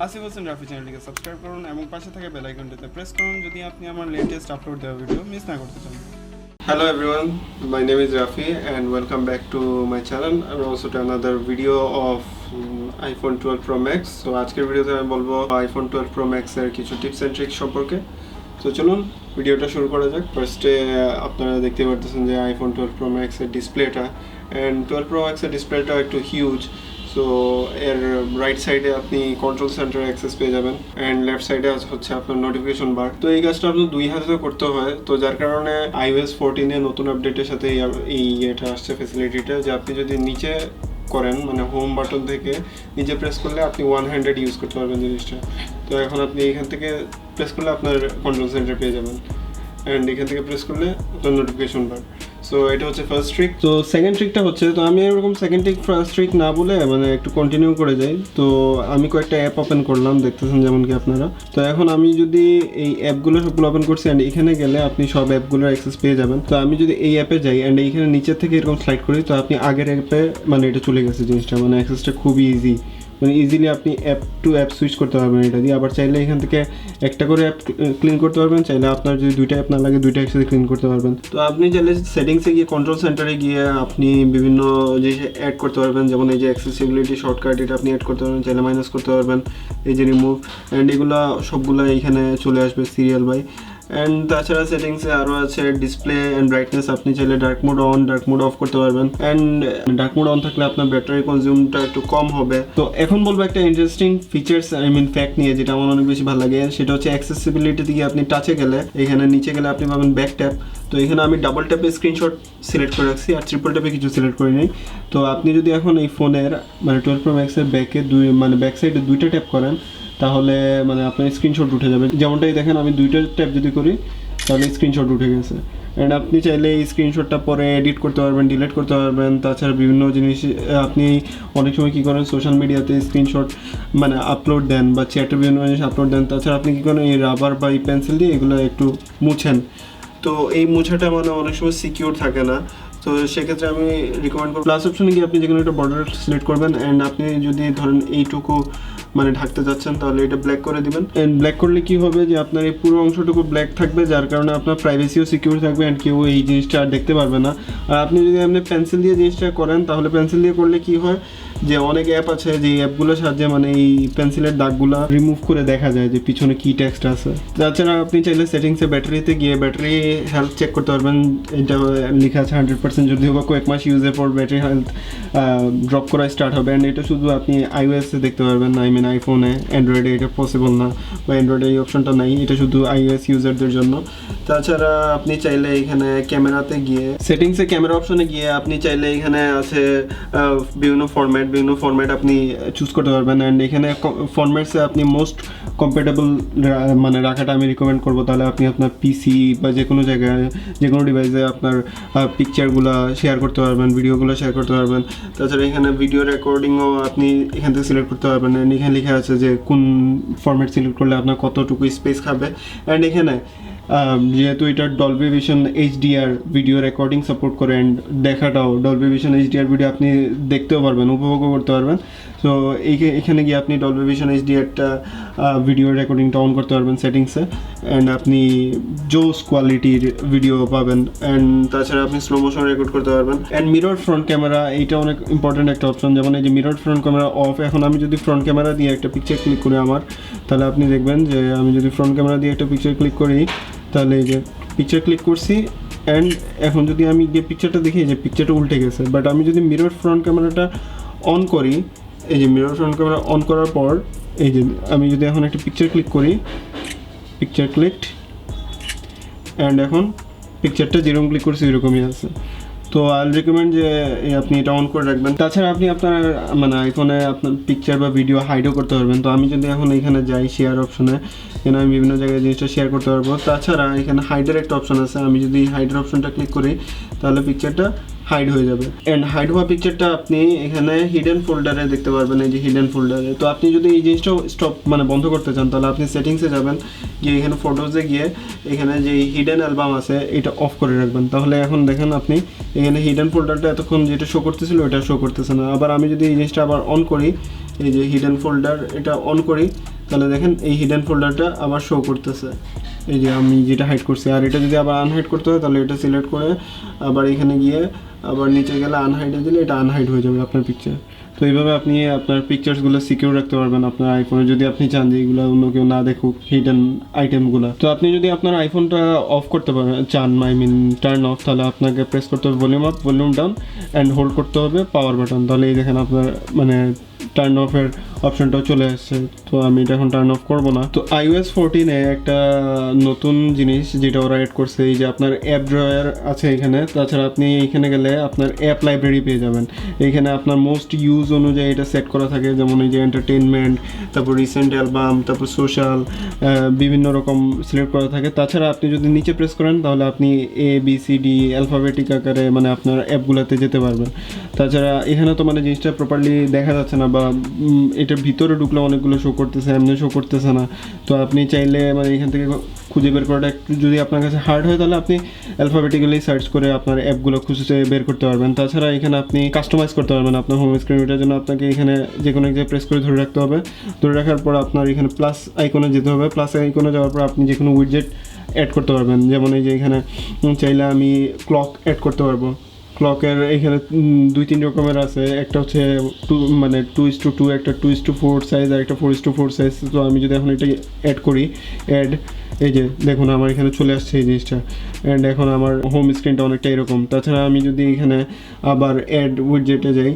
ASIF HOSSAIN RAFI চ্যানেলটিকে subscribe করুন এবং পাশে থাকা বেল আইকনটিতে প্রেস করুন যদি আপনি আমার লেটেস্ট আপলোড দেওয়া ভিডিও মিস না করতে চান। Hello everyone, my name is Rafi and welcome back to my channel and also to another video of iPhone 12 Pro Max. So আজকের ভিডিওতে আমি বলবো iPhone 12 Pro Max এর কিছু টিপস এন্ড ট্রিক্স সম্পর্কে। তো চলুন ভিডিওটা শুরু করা যাক। ফার্স্টে আপনারা দেখতে পারতেছেন যে iPhone 12 Pro Max এর ডিসপ্লেটা and 12 Pro Max এর ডিসপ্লেটা একটু হিউজ। সো এর রাইট সাইডে আপনি কন্ট্রোল সেন্টার অ্যাক্সেস পেয়ে যাবেন অ্যান্ড লেফট সাইডে হচ্ছে আপনার নোটিফিকেশন বার। তো এই কাজটা আপনার দুই হাতে করতে হয়, তো যার কারণে iOS 14 এর নতুন আপডেটের সাথে এই এটা আসছে ফ্যাসিলিটিটা যে আপনি যদি নিচে করেন মানে হোম বাটন থেকে নিচে প্রেস করলে আপনি ওয়ান হ্যান্ডেড ইউজ করতে পারবেন জিনিসটা। তো এখন আপনি এখান থেকে প্রেস করলে আপনার কন্ট্রোল সেন্টার পেয়ে যাবেন অ্যান্ড এখান থেকে প্রেস করলে আপনার নোটিফিকেশন বার। সো এটা হচ্ছে ফার্স্ট ট্রিক। তো সেকেন্ড ট্রিকটা হচ্ছে, তো আমি এরকম সেকেন্ড ট্রিক ফার্স্ট ট্রিক না বলে মানে একটু কন্টিনিউ করে যাই। তো আমি কয়েকটা অ্যাপ ওপেন করলাম, দেখতেছেন যেমন কি আপনারা। তো এখন আমি যদি এই অ্যাপগুলো সবগুলো ওপেন করছি অ্যান্ড এখানে গেলে আপনি সব অ্যাপগুলোর অ্যাক্সেস পেয়ে যাবেন। তো আমি যদি এই অ্যাপে যাই অ্যান্ড এইখানে নিচের থেকে এরকম স্লাইড করি তো আপনি আগের অ্যাপে মানে এটা চলে গেছে জিনিসটা, মানে অ্যাক্সেসটা খুবই ইজি, মানে ইজিলি আপনি অ্যাপ টু অ্যাপ সুইচ করতে পারবেন এটা দিয়ে। আবার চাইলে এখান থেকে একটা করে অ্যাপ ক্লিন করতে পারবেন, চাইলে আপনার যদি দুইটা অ্যাপ না লাগে দুইটা একসাথে ক্লিন করতে পারবেন। তো আপনি চাইলে সেটিংসে গিয়ে কন্ট্রোল সেন্টারে গিয়ে আপনি বিভিন্ন জিনিস অ্যাড করতে পারবেন, যেমন এই যে অ্যাক্সেসিবিলিটি শর্টকাট এটা আপনি অ্যাড করতে পারবেন, চাইলে মাইনাস করতে পারবেন, এই যে রিমুভ অ্যান্ড এগুলো সবগুলো এইখানে চলে আসবে সিরিয়াল বাই। অ্যান্ড তাছাড়া সেটিংসে আরও আছে ডিসপ্লে অ্যান্ড ব্রাইটনেস, আপনি চাইলে dark mode on dark mode of করতে পারবেন অ্যান্ড ডার্ক মোড অন থাকলে আপনার ব্যাটারি কনজিউমটা একটু কম হবে। তো এখন বলবো একটা ইন্টারেস্টিং ফিচার্স ফ্যাক্ট নিয়ে, যেটা আমার অনেক বেশি ভালো লাগে, সেটা হচ্ছে অ্যাক্সেসিবিলিটি থেকে আপনি টাচে গেলে এখানে নিচে গেলে আপনি পাবেন ব্যাক ট্যাপ। তো এখানে আমি ডাবল ট্যাপে স্ক্রিনশট সিলেক্ট করে রাখছি আর ট্রিপল ট্যাপে কিছু সিলেক্ট করে নিই। তো আপনি যদি এখন এই ফোনের মানে 12 Pro Max এর ব্যাক সাইডে দুইটা ট্যাপ করেন তাহলে মানে আপনার স্ক্রিনশট উঠে যাবে। যেমনটাই দেখেন আমি দুইটা ট্যাপ যদি করি তাহলে স্ক্রিনশট উঠে গেছে। অ্যান্ড আপনি চাইলে এই স্ক্রিনশটটা পরে এডিট করতে পারবেন, ডিলিট করতে পারবেন। তাছাড়া বিভিন্ন জিনিস আপনি অনেক সময় কী করেন সোশ্যাল মিডিয়াতে স্ক্রিনশট মানে আপলোড দেন বা চ্যাটে বিভিন্ন জিনিস আপলোড দেন। তাছাড়া আপনি কী করেন এই রাবার বা এই পেন্সিল দিয়ে এগুলো একটু মুছেন, তো এই মোছাটা মানে অনেক সময় সিকিউর থাকে না। তো সেক্ষেত্রে আমি রিকমেন্ড করব প্লাস অপশনে গিয়ে আপনি যেকোনো একটা বর্ডার সিলেক্ট করবেন অ্যান্ড আপনি যদি ধরেন এইটুকু মানে ঢাকতে যাচ্ছেন তাহলে এটা ব্ল্যাক করে দিবেন। অ্যান্ড ব্ল্যাক করলে কি হবে যে আপনার এই পুরো অংশটুকু ব্ল্যাক থাকবে, যার কারণে আপনার প্রাইভেসিও সিকিউর থাকবে অ্যান্ড কেউ এই জিনিসটা আর দেখতে পারবে না। আর আপনি যদি আপনি পেন্সিল দিয়ে জিনিসটা করেন তাহলে পেন্সিল দিয়ে করলে কি হয় যে অনেক অ্যাপ আছে যে অ্যাপগুলোর সাহায্যে মানে এই পেন্সিলের দাগগুলো রিমুভ করে দেখা যায় যে পিছনে কি টেক্সট আছে। তাছাড়া আপনি চাইলে সেটিংসে ব্যাটারিতে গিয়ে ব্যাটারি হেলথ চেক করতে পারবেন, এটা লেখা আছে 100%, যদিও বা কয়েক মাস ইউজের পর ব্যাটারি হেলথ ড্রপ করা স্টার্ট হবে। অ্যান্ড এটা শুধু আপনি iOS-এ দেখতে পারবেন, আইফোনে, অ্যান্ড্রয়েডে এটা পসিবল না বা অ্যান্ড্রয়েডে এই অপশনটা নাই, এটা শুধু iOS ইউজারদের জন্য। তাছাড়া আপনি চাইলে এখানে ক্যামেরাতে গিয়ে সেটিংসে ক্যামেরা অপশনে গিয়ে আপনি চাইলে এখানে আছে বিভিন্ন ফরম্যাট আপনি চুজ করতে পারবেন। অ্যান্ড এখানে ফরম্যাটসে আপনি মোস্ট কম্প্যাটেবল মানে রাখাটা আমি রিকমেন্ড করবো, তাহলে আপনি আপনার পিসি বা যে কোনো জায়গায় যে কোনো ডিভাইসে আপনার পিকচারগুলো শেয়ার করতে পারবেন, ভিডিওগুলো শেয়ার করতে পারবেন। তাছাড়া এখানে ভিডিও রেকর্ডিংও আপনি এখান থেকে সিলেক্ট করতে পারবেন অ্যান্ড এখানে লেখা আছে যে কোন ফরম্যাট সিলেক্ট করলে আপনার কতটুকু স্পেস খাবে। অ্যান্ড এখানে যেহেতু এটা Dolby vision HDR video recording support করে অ্যান্ড দেখাটাও ডলবি ভিশন এইচডিআর ভিডিও আপনি দেখতেও পারবেন, উপভোগও করতে পারবেন। সো এখানে গিয়ে আপনি ডলবি ভিশন এইচডিআরটা ভিডিও রেকর্ডিংটা অন করতে পারবেন সেটিংসে অ্যান্ড আপনি জোস কোয়ালিটির ভিডিও পাবেন। অ্যান্ড তাছাড়া আপনি স্লো মোশন রেকর্ড করতে পারবেন। অ্যান্ড মিরর ফ্রন্ট ক্যামেরা এইটা অনেক ইম্পর্টেন্ট একটা অপশন, যেমন এই যে মিরর ফ্রন্ট ক্যামেরা অফ। এখন আমি যদি ফ্রন্ট ক্যামেরা দিয়ে একটা পিকচার ক্লিক করি আমার, তাহলে আপনি দেখবেন যে আমি যদি ফ্রন্ট ক্যামেরা দিয়ে একটা পিকচার ক্লিক করি তাহলে এই যে পিকচার ক্লিক করছি অ্যান্ড এখন যদি আমি গিয়ে পিকচারটা দেখি যে পিকচারটা উল্টে গেছে। বাট আমি যদি মিরর ফ্রন্ট ক্যামেরাটা অন করি, এই যে মিরর ফ্রন্ট ক্যামেরা অন করার পর এই যে আমি যদি এখন একটা পিকচার ক্লিক করি, পিকচার ক্লিকড অ্যান্ড এখন পিকচারটা যেরকম ক্লিক করছি এরকমই আছে। তো আই রিকমেন্ড যে আপনি এটা অন করে রাখবেন। তাছাড়া আপনি আপনার মানে আইফোনে আপনার পিকচার বা ভিডিও হাইডও করতে পারবেন। তো আমি যদি এখন এখানে যাই শেয়ার অপশনে, এখানে আমি বিভিন্ন জায়গায় জিনিসটা শেয়ার করতে পারবো। তাছাড়া এখানে হাইডের একটা অপশন আছে, আমি যদি হাইডের অপশনটা ক্লিক করি তাহলে পিকচারটা হাইড হয়ে যাবে। অ্যান্ড হাইড হওয়া পিকচারটা আপনি এখানে হিডেন ফোল্ডারে দেখতে পারবেন, এই যে হিডেন ফোল্ডারে। তো আপনি যদি এই জিনিসটা স্টপ মানে বন্ধ করতে চান তাহলে আপনি সেটিংসে যাবেন, গিয়ে এখানে ফটোজে গিয়ে এখানে যে হিডেন অ্যালবাম আছে এটা অফ করে রাখবেন। তাহলে এখন দেখেন আপনি এখানে হিডেন ফোল্ডারটা এতক্ষণ যেটা শো করতেছিল ওটা শো করতেছে না। আবার আমি যদি এই জিনিসটা আবার অন করি, এই যে হিডেন ফোল্ডার এটা অন করি তাহলে দেখেন এই হিডেন ফোল্ডারটা আবার শো করতেছে, এই যে আমি যেটা হাইড করছি। আর এটা যদি আবার আনহাইড করতে হয় তাহলে এটা সিলেক্ট করে আবার এখানে গিয়ে আবার নিচে গেলে আনহাইডে দিলে এটা আনহাইড হয়ে যাবে আপনার পিকচার। তো এইভাবে আপনি আপনার পিকচার্সগুলো সিকিউর রাখতে পারবেন আপনার আইফোনে, যদি আপনি চান যে এগুলো অন্য কেউ না দেখুক হিডেন আইটেমগুলো। তো আপনি যদি আপনার আইফোনটা অফ করতে চান, আই মিন টার্ন অফ, তাহলে আপনাকে প্রেস করতে হবে volume up, volume down and hold করতে হবে পাওয়ার বাটন। তাহলে এই দেখেন আপনার মানে টার্ন অফের অপশনটাও চলে আসছে। তো আমি এটা এখন টার্ন অফ করবো না। তো iOS 14-এ একটা নতুন জিনিস যেটা ওরা অ্যাড করছে, এই যে আপনার অ্যাপ ড্রয়ার আছে এখানে। তাছাড়া আপনি এখানে গেলে আপনার অ্যাপ লাইব্রেরি পেয়ে যাবেন। এইখানে আপনার মোস্ট ইউজ অনুযায়ী এটা সেট করা থাকে, যেমন এই যে এন্টারটেনমেন্ট, তারপর রিসেন্ট অ্যালবাম, তারপর সোশ্যাল, বিভিন্ন রকম সিলেক্ট করা থাকে। তাছাড়া আপনি যদি নিচে প্রেস করেন তাহলে আপনি ABCD অ্যালফাবেটিক আকারে মানে আপনার অ্যাপগুলোতে যেতে পারবেন। তাছাড়া এখানে তো মানে জিনিসটা প্রপারলি দেখা যাচ্ছে না, বা এটার ভিতরে ঢুকলে অনেকগুলো শো করতেছে, এমনি শো করতেছে না। তো আপনি চাইলে মানে এখান থেকে খুঁজে বের করাটা একটু যদি আপনার কাছে হার্ড হয় তাহলে আপনি অ্যালফাবেটিক্যালি সার্চ করে আপনার অ্যাপগুলো খুঁজে বের করতে পারবেন। তাছাড়া এখানে আপনি কাস্টমাইজ করতে পারবেন আপনার হোম স্ক্রিন। এটার জন্য আপনাকে এখানে যে কোনো এক জায়গায় প্রেস করে ধরে রাখতে হবে। ধরে রাখার পর আপনার এখানে প্লাস আইকনে যেতে হবে। প্লাস আইকনে যাওয়ার পর আপনি যে কোনো উইডজেট অ্যাড করতে পারবেন। যেমন এই যে এখানে চাইলে আমি ক্লক অ্যাড করতে পারবো। ক্লকের এখানে 2-3 রকমের আছে, একটা হচ্ছে 2:2, একটা 2:4 সাইজ, আর একটা 4:4 সাইজ। তো আমি যদি এখন এটা অ্যাড করি, এই যে দেখুন আমার এখানে চলে আসছে এই জিনিসটা। অ্যান্ড এখন আমার হোম স্ক্রিনটা অনেকটা এরকম। তাছাড়া আমি যদি এখানে আবার অ্যাড উইডজেটে যাই,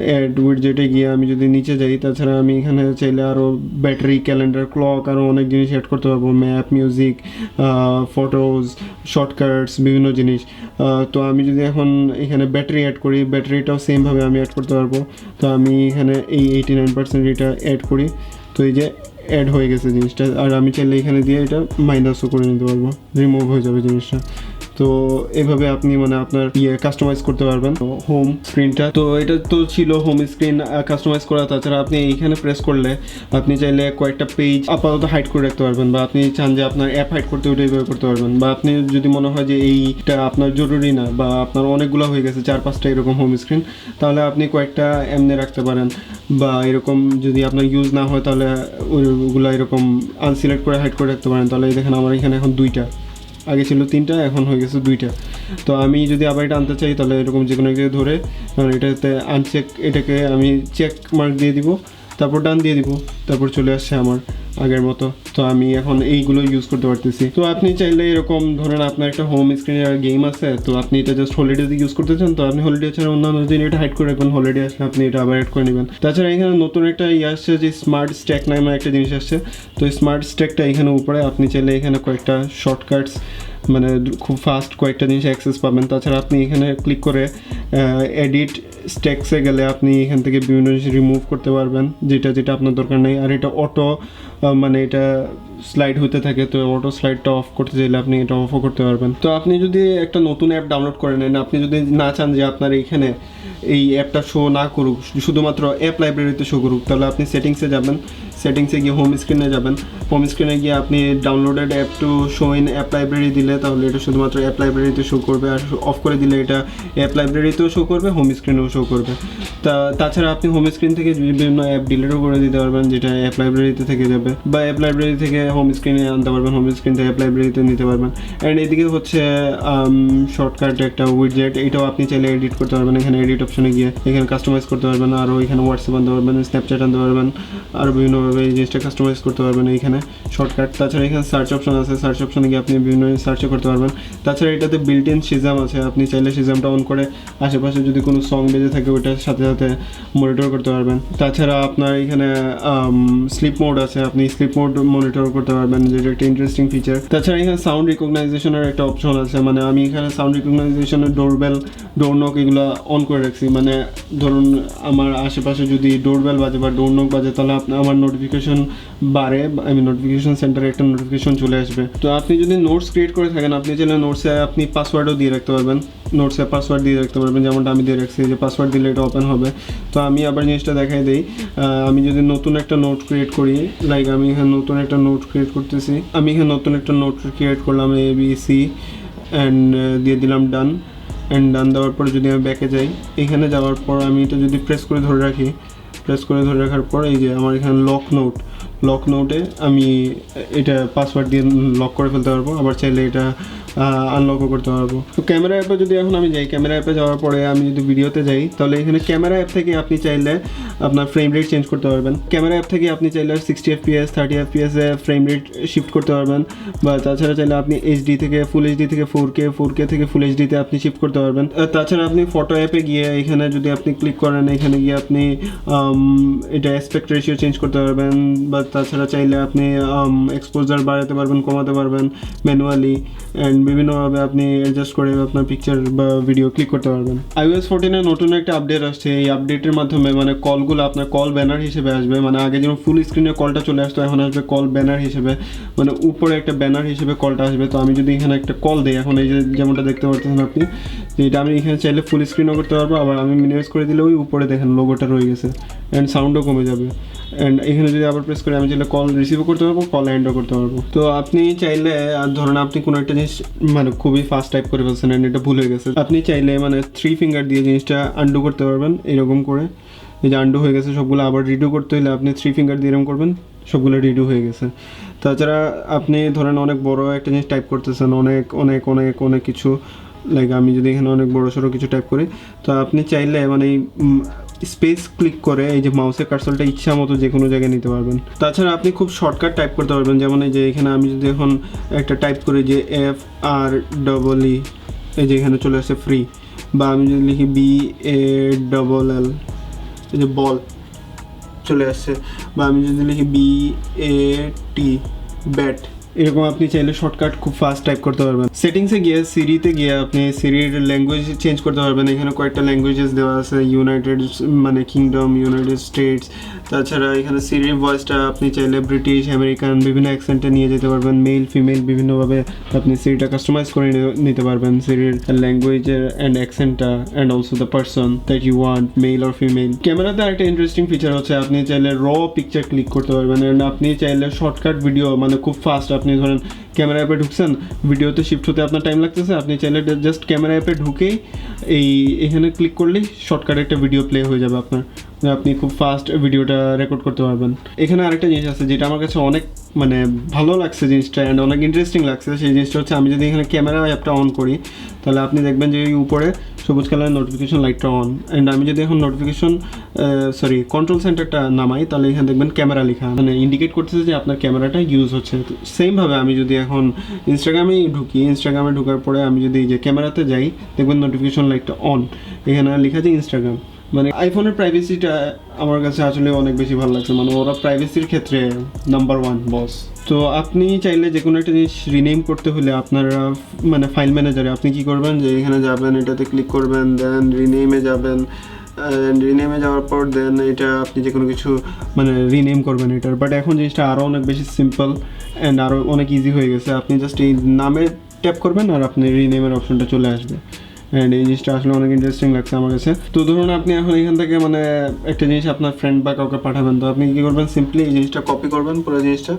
অ্যাড উইডজেটে গিয়ে আমি যদি নিচে যাই, তাছাড়া আমি এখানে চাইলে আরও ব্যাটারি, ক্যালেন্ডার, ক্লক, আরও অনেক জিনিস অ্যাড করতে পারবো। ম্যাপ, মিউজিক, ফটোজ, শর্টকাটস, বিভিন্ন জিনিস। তো আমি যদি এখন এখানে ব্যাটারি অ্যাড করি, ব্যাটারিটাও সেমভাবে আমি অ্যাড করতে পারবো। তো আমি এখানে এই 89% এটা অ্যাড করি। তো এই যে অ্যাড হয়ে গেছে জিনিসটা। আর আমি চাইলে এখানে দিয়ে এটা মাইনাসও করে নিতে পারবো, রিমুভ হয়ে যাবে জিনিসটা। তো এভাবে আপনি মানে আপনার কাস্টমাইজ করতে পারবেন হোম স্ক্রিনটা। তো এটা তো ছিল হোম স্ক্রিন কাস্টমাইজ করা। তাছাড়া আপনি এইখানে প্রেস করলে আপনি চাইলে কয়েকটা পেজ আপাতত হাইড করে রাখতে পারবেন, বা আপনি চান যে আপনার অ্যাপ হাইড করতে ওটা এইভাবে করতে পারবেন। বা আপনি যদি মনে হয় যে এইটা আপনার জরুরি না, বা আপনার অনেকগুলো হয়ে গেছে 4-5টা এরকম হোম স্ক্রিন, তাহলে আপনি কয়েকটা এমনি রাখতে পারেন। বা এরকম যদি আপনার ইউজ না হয় তাহলে ওইগুলো এরকম আনসিলেক্ট করে হাইড করে রাখতে পারেন। তাহলে দেখেন আমার এখানে এখন 2টা, আগে ছিল 3টা, এখন হয়ে গেছে 2টা। তো আমি যদি আবার এটা আনতে চাই তাহলে এরকম যে কোনো এক জায়গায় ধরে এটাতে আনচেক, এটাকে আমি চেক মার্ক দিয়ে দিব, তারপর ডান দিয়ে দিব, তারপর চলে আসছে আমার আগের মতো। তো আমি এখন এইগুলো ইউজ করতে পারতেছি। তো আপনি চাইলে এরকম ধরেন আপনার একটা হোম স্ক্রিনের গেম আছে, তো আপনি এটা জাস্ট হলিডেতে ইউজ করতে চান, তো আপনি হলিডে ছাড়া অন্যান্য দিন এটা হাইড করে রাখবেন, হলিডে আসলে আপনি এটা আবার অ্যাড করে নেবেন। তাছাড়া এখানে নতুন একটা আসছে যে স্মার্ট স্ট্যাক নামে একটা জিনিস আসছে। তো স্মার্ট স্ট্যাকটা এখানে উপরে আপনি চাইলে এখানে কয়েকটা শর্টকাটস মানে খুব ফাস্ট কয়েকটা জিনিস অ্যাক্সেস পাবেন। তাছাড়া আপনি এখানে ক্লিক করে এডিট স্ট্যাক্সে গেলে আপনি এখান থেকে বিভিন্ন জিনিস রিমুভ করতে পারবেন, যেটা আপনার দরকার নেই। আর এটা অটো মানে এটা স্লাইড হতে থাকে, তো অটো স্লাইডটা অফ করতে চাইলে আপনি এটা অফও করতে পারবেন। তো আপনি যদি একটা নতুন অ্যাপ ডাউনলোড করে নেন, আপনি যদি না চান যে আপনার এইখানে এই অ্যাপটা শো না করুক, শুধুমাত্র অ্যাপ লাইব্রেরিতে শো করুক, তাহলে আপনি সেটিংসে যাবেন। সেটিংসে গিয়ে হোম স্ক্রিনে যাবেন। হোম স্ক্রিনে গিয়ে আপনি downloaded app to show in app library দিলে তাহলে এটা শুধুমাত্র অ্যাপ লাইব্রেরিতে শো করবে। আর অফ করে দিলে এটা অ্যাপ লাইব্রেরিতেও শো করবে, হোম স্ক্রিনেও শো করবে। তাছাড়া আপনি হোম স্ক্রিন থেকে বিভিন্ন অ্যাপ ডিলিটও করে দিতে পারবেন, যেটা অ্যাপ লাইব্রেরিতে থেকে যাবে, বা অ্যাপ লাইব্রেরি থেকে হোম স্ক্রিনে আনতে পারবেন, হোম স্ক্রিন থেকে অ্যাপ লাইব্রেরিতে নিতে পারবেন। অ্যান্ড এদিকে হচ্ছে শর্টকাট একটা উইডজেট, এটাও আপনি চাইলে এডিট করতে পারবেন। এখানে এডিট অপশনে গিয়ে এখানে কাস্টমাইজ করতে পারবেন, আরও এখানে হোয়াটসঅ্যাপ আনতে পারবেন, স্ন্যাপচ্যাট আনতে পারবেন, আরও বিভিন্নভাবে এই জিনিসটা কাস্টমাইজ করতে পারবেন এইখানে শর্টকাট। তাছাড়া এখানে সার্চ অপশন আছে, সার্চ অপশনে গিয়ে আপনি বিভিন্ন সার্চও করতে পারবেন। তাছাড়া এটাতে বিল্ট ইন সিজাম আছে, আপনি চাইলে সিজামটা অন করে আশেপাশে যদি কোনো সং বেজে থাকে ওইটার সাথে সাথে মনিটর করতে পারবেন। তাছাড়া আপনার এখানে স্লিপ মোড আছে, আপনি স্লিপ মোড মনিটর করতে পারবেন, যেটা একটা ইন্টারেস্টিং ফিচার। তাছাড়া এখানে সাউন্ড রিকগনাইজেশনের একটা অপশন আছে, মানে আমি এখানে সাউন্ড রিকগনাইজেশনের ডোরবেল, ডোর নক এগুলো অন করে রাখছি। মানে ধরুন আমার আশেপাশে যদি ডোরবেল বাজে বা ডোর নক বাজে তাহলে আমার নোটিফিকেশন বাড়ে, আমি নোটিফিকেশন সেন্টারে একটা নোটিফিকেশন চলে আসবে। তো আপনি যদি নোটস ক্রিয়েট করে থাকেন, আপনি চাইলে নোটসে আপনি পাসওয়ার্ডও দিয়ে রাখতে পারবেন, নোটসে পাসওয়ার্ড দিয়ে রাখতে পারবেন, যেমনটা আমি দিয়ে রাখছি যে পাসওয়ার্ড দিলে এটা ওপেন হবে। তো আমি আবার জিনিসটা দেখাই দিই, আমি যদি নতুন একটা নোট ক্রিয়েট করি, লাইক আমি এখানে নতুন একটা নোট ক্রিয়েট করতেছি, আমি এখানে নতুন একটা নোট ক্রিয়েট করলাম ABC অ্যান্ড দিয়ে দিলাম ডান। অ্যান্ড ডান দেওয়ার পর যদি আমি ব্যাকে যাই, এখানে যাওয়ার পর আমি এটা যদি প্রেস করে ধরে রাখি, প্রেস করে ধরে রাখার পর এই যে আমার এখানে লক লক নোটে আমি এটা পাসওয়ার্ড দিয়ে লক করে ফেলতে পারবো, আবার চাইলে এটা আনলকও করতে পারবো। তো ক্যামেরা অ্যাপে যদি এখন আমি যাই, ক্যামেরা অ্যাপে যাওয়ার পরে আমি যদি ভিডিওতে যাই, তাহলে এখানে ক্যামেরা অ্যাপ থেকে আপনি চাইলে আপনার ফ্রেম রেট চেঞ্জ করতে পারবেন। ক্যামেরা অ্যাপ থেকে আপনি চাইলে 60 FPS 30 FPS A frame rate shift করতে পারবেন, বা তাছাড়া চাইলে আপনি এইচডি থেকে ফুল এইচডি থেকে 4K থেকে ফুল এইচডিতে আপনি শিফট করতে পারবেন। তাছাড়া আপনি ফটো অ্যাপে গিয়ে এখানে যদি আপনি ক্লিক করেন, এখানে গিয়ে আপনি এটা অ্যাসপেক্ট রেশিও চেঞ্জ করতে পারবেন, বা তাছাড়া চাইলে আপনি এক্সপোজার বাড়াতে পারবেন, কমাতে পারবেন ম্যানুয়ালি, অ্যান্ড বিভিন্নভাবে আপনি অ্যাডজাস্ট করে আপনার পিকচার বা ভিডিও ক্লিক করতে পারবেন। iOS 14 এ নতুন একটা আপডেট আসছে। এই আপডেটের মাধ্যমে মানে কলগুলো আপনার কল ব্যানার হিসেবে আসবে। মানে আগে যেমন ফুল স্ক্রিনে কলটা চলে আসতো, এখন আসবে কল ব্যানার হিসেবে, মানে উপরে একটা ব্যানার হিসেবে কলটা আসবে। তো আমি যদি এখানে একটা কল দিই, এখন এই যে যেমনটা দেখতে পাচ্ছেন আপনি, এটা আমি এখানে চাইলে ফুল স্ক্রিনও করতে পারবো, আবার আমি মিনিমাইজ করে দিলে ওই উপরে দেখেন লোগোটা রয়ে গেছে, অ্যান্ড সাউন্ডও কমে যাবে। অ্যান্ড এখানে যদি আবার প্রেস করে আমি চাইলে কল রিসিভও করতে পারবো, কল এন্ডও করতে পারবো। তো আপনি চাইলে ধরুন আপনি কোনো একটা জিনিস মানে খুবই ফাস্ট টাইপ করে ফেলছেন, অ্যান্ড এটা ভুল হয়ে গেছে, আপনি চাইলে মানে 3 ফিঙ্গার দিয়ে জিনিসটা আন্ডু করতে পারবেন এরকম করে। এই যে আন্ডু হয়ে গেছে সবগুলো, আবার রিডু করতে হলে আপনি 3 ফিঙ্গার দিয়ে এরকম করবেন, সবগুলো রিডু হয়ে গেছে। তাছাড়া আপনি ধরেন অনেক বড় একটা জিনিস টাইপ করতেছেন, অনেক অনেক অনেক অনেক কিছু, লাইক আমি যদি এখানে অনেক বড় সড়ো কিছু টাইপ করি, তো আপনি চাইলে মানে স্পেস ক্লিক করে এই যে মাউসের কার্সরটা ইচ্ছা মতো যে কোনো জায়গায় নিতে পারবেন। তাছাড়া আপনি খুব শর্টকাট টাইপ করতে পারবেন, যেমন এই যে এখানে আমি যদি এখন একটা টাইপ করি যে FREE, এই যে এখানে চলে আসছে ফ্রি, বা আমি যদি লিখি BALL, এই যে বল চলে আসছে, বা আমি যদি লিখি BAT ব্যাট, এরকম আপনি চাইলে শর্টকাট খুব ফাস্ট টাইপ করতে পারবেন। সেটিংসে গিয়ে সিরিতে গিয়ে আপনি সিরির ল্যাঙ্গুয়েজ চেঞ্জ করতে পারবেন। এখানে কয়েকটা ল্যাঙ্গুয়েজেস দেওয়া আছে, ইউনাইটেড মানে কিংডম, ইউনাইটেড স্টেটস। তাছাড়া এখানে সিরির ভয়েসটা আপনি চাইলে ব্রিটিশ, আমেরিকান বিভিন্ন অ্যাকসেন্টে নিয়ে যেতে পারবেন, মেল ফিমেল বিভিন্নভাবে আপনি সিরিটা কাস্টমাইজ করে নিতে পারবেন, সিরির ল্যাঙ্গুয়েজের অ্যান্ড অ্যাকসেন্টটা, and also the person that you want, male or female. ক্যামেরাতে আরেকটা ইন্টারেস্টিং ফিচার হচ্ছে আপনি চাইলে র পিকচার ক্লিক করতে পারবেন, অ্যান্ড আপনি চাইলে শর্টকাট ভিডিও মানে খুব ফাস্ট, আপনি ধরেন ক্যামেরা অ্যাপে ঢুকছেন, ভিডিওতে শিফট হতে আপনার টাইম লাগতেছে, আপনি চাইলে জাস্ট ক্যামেরা অ্যাপে ঢুকেই এখানে ক্লিক করলেই শর্টকাট একটা ভিডিও প্লে হয়ে যাবে আপনার, আপনি খুব ফাস্ট ভিডিওটা রেকর্ড করতে পারবেন। এখানে আরেকটা জিনিস আছে যেটা আমার কাছে অনেক মানে ভালো লাগছে জিনিসটা, অ্যান্ড অনেক ইন্টারেস্টিং লাগছে। সেই জিনিসটা হচ্ছে আমি যদি এখানে ক্যামেরা অ্যাপটা অন করি, তাহলে আপনি দেখবেন যে এই উপরে সবুজ কালারের নোটিফিকেশন লাইটটা অন, অ্যান্ড আমি যদি এখন নোটিফিকেশন কন্ট্রোল সেন্টারটা নামাই, তাহলে এখানে দেখবেন ক্যামেরা লেখা, মানে ইন্ডিকেট করতেছে যে আপনার ক্যামেরাটা ইউজ হচ্ছে। সেমভাবে আমি যদি এখন ইনস্টাগ্রামে ঢুকি, ইনস্টাগ্রামে ঢোকার পরে আমি যদি এই যে ক্যামেরাতে যাই, দেখবেন নোটিফিকেশন লাইটটা অন, এখানে লেখা আছে ইনস্টাগ্রাম। মানে আইফোনের প্রাইভেসিটা আমার কাছে আসলে অনেক বেশি ভালো লাগছে, মানে ওরা প্রাইভেসির ক্ষেত্রে নাম্বার 1 বস। তো আপনি চাইলে যে কোনো একটা জিনিস রিনেম করতে হলে আপনার মানে ফাইল ম্যানেজারে আপনি কি করবেন, যে এখানে যাবেন, এটাতে ক্লিক করবেন, দেন রিনেমে যাবেন, রিনেমে যাওয়ার পর দেন এটা আপনি যে কোনো কিছু মানে রিনেম করবেন এটার। বাট এখন জিনিসটা আরও অনেক বেশি সিম্পল অ্যান্ড আরও অনেক ইজি হয়ে গেছে। আপনি জাস্ট এই নামে ট্যাপ করবেন আর আপনি রিনেমের অপশনটা চলে আসবে, অ্যান্ড এই জিনিসটা আসলে অনেক ইন্টারেস্টিং লাগছে আমার কাছে। তো ধরুন আপনি এখন এখান থেকে মানে একটা জিনিস আপনার ফ্রেন্ড বা কাউকে পাঠাবেন, তো আপনি কী করবেন, সিম্পলি এই জিনিসটা কপি করবেন পুরো জিনিসটা,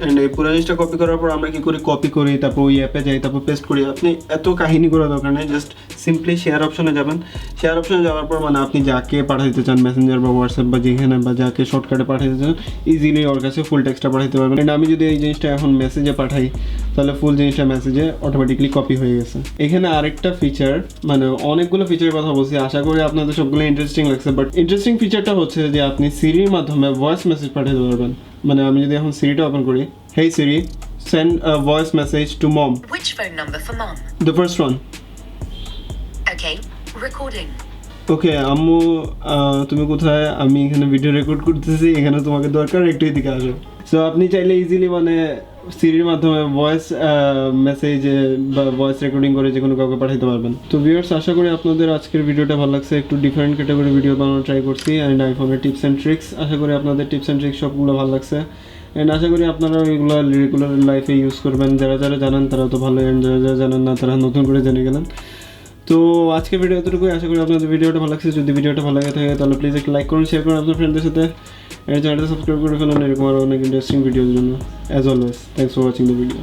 অ্যান্ড এই পুরো জিনিসটা কপি করার পর আমরা কী করি, কপি করি, তারপর ওই অ্যাপে যাই, তারপর পেস্ট করি। আপনি এত কাহিনী করার দরকার নেই, জাস্ট সিম্পলি শেয়ার অপশনে যাবেন। শেয়ার অপশনে যাওয়ার পর মানে আপনি যাকে পাঠাতে চান, মেসেঞ্জার বা হোয়াটসঅ্যাপ বা যেখানে, বা যাকে শর্টকাটে পাঠাতে চান, ইজিলি ওর কাছে ফুল টেক্সটটা পাঠাতে পারবেন। অ্যান্ড আমি যদি এই জিনিসটা এখন মেসেজে পাঠাই, তাহলে ফুল জিনিসটা মেসেজে অটোমেটিকলি কপি হয়ে গেছে। এখানে আরেকটা ফিচার, মানে অনেকগুলো ফিচারের কথা বলছি, আশা করি আপনাদের সবগুলো ইন্টারেস্টিং লাগছে। বাট ইন্টারেস্টিং ফিচারটা হচ্ছে যে আপনি সিরির মাধ্যমে ভয়েস মেসেজ পাঠাতে পারবেন। মানে আমি যদি এখন সিরিটা ওপেন করি, Hey Siri, send a voice message to mom. Which phone number for mom? The first one. Okay, recording. ওকে আম্মু, তুমি কোথায়? আমি এখানে ভিডিও রেকর্ড করতেছি, এখানে তোমাকে দরকার, একটু এদিকে আসো। সো আপনি চাইলে ইজিলি মানে সিরির মাধ্যমে ভয়েস মেসেজ বা ভয়েস রেকর্ডিং করে যে কোনো কাউকে পাঠাতে পারবেন। তো ভিউয়ার্স, আশা করি আপনাদের আজকের ভিডিওটা ভালো লাগছে। একটু ডিফারেন্ট ক্যাটাগরি ভিডিও বানানোর ট্রাই করছি, অ্যান্ড আইফোনের টিপস অ্যান্ড ট্রিক্স। আশা করি আপনাদের টিপস অ্যান্ড ট্রিক্স সবগুলো ভালো লাগছে, অ্যান্ড আশা করি আপনারা এগুলো রেগুলার লাইফে ইউজ করবেন। যারা যারা জানেন তারা তো ভালো, অ্যান্ড যারা যারা জানেন না তারা নতুন করে জেনে গেলেন। তো আজকের ভিডিও এতটুকুই। আশা করি আপনাদের ভিডিওটা ভালো লাগছে। যদি ভিডিওটা ভালো লাগে থাকে তাহলে প্লিজ একটা লাইক করুন, শেয়ার করুন আপনার ফ্রেন্ডদের সাথে, চ্যানেলটা সাবস্ক্রাইব করে ফেলুন এরকম আরও অনেক ইন্টারেস্টিং ভিডিওর জন্য। As always, thanks for watching the video.